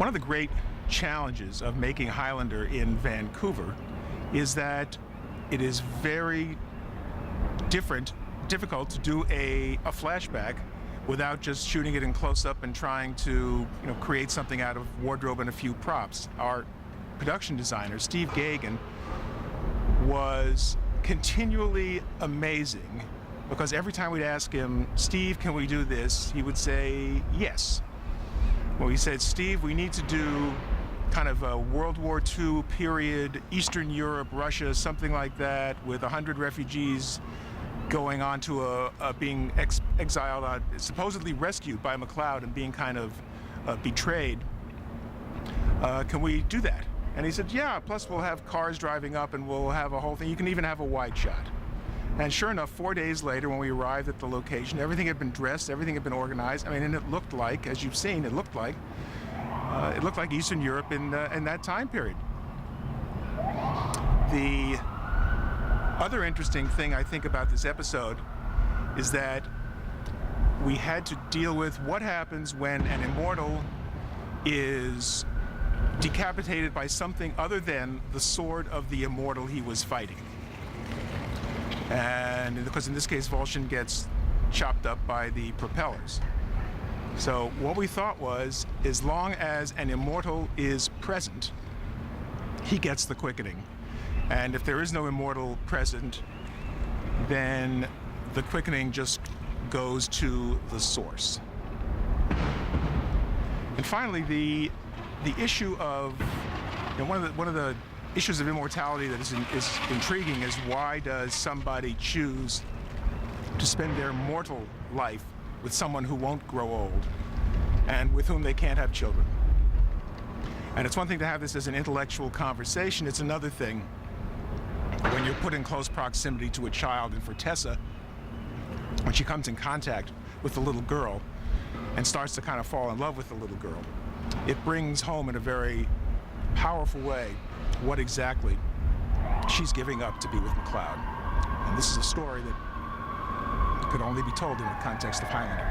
One of the great challenges of making Highlander in Vancouver is that it is very difficult to do a flashback without just shooting it in close-up and trying to, create something out of wardrobe and a few props. Our production designer, Steve Gagan, was continually amazing because every time we'd ask him, Steve, can we do this? He would say yes. Well, we said, Steve, we need to do kind of a World War II period, Eastern Europe, Russia, something like that, with 100 refugees going on to being exiled, supposedly rescued by McLeod and being kind of betrayed. Can we do that? And he said, yeah, plus we'll have cars driving up and we'll have a whole thing. You can even have a wide shot. And sure enough, 4 days later, when we arrived at the location, everything had been dressed, everything had been organized. I mean, and it looked like, as you've seen, it looked like Eastern Europe in that time period. The other interesting thing I think about this episode is that we had to deal with what happens when an immortal is decapitated by something other than the sword of the immortal he was fighting. And because in this case, Volshin gets chopped up by the propellers. So what we thought was, as long as an immortal is present, he gets the quickening. And if there is no immortal present, then the quickening just goes to the source. And finally, the issue of, one of the issues of immortality that is intriguing is, why does somebody choose to spend their mortal life with someone who won't grow old and with whom they can't have children? And it's one thing to have this as an intellectual conversation. It's another thing when you're put in close proximity to a child. And for Tessa, when she comes in contact with the little girl and starts to kind of fall in love with the little girl, it brings home in a very powerful way what exactly she's giving up to be with McLeod. And this is a story that could only be told in the context of Highlander.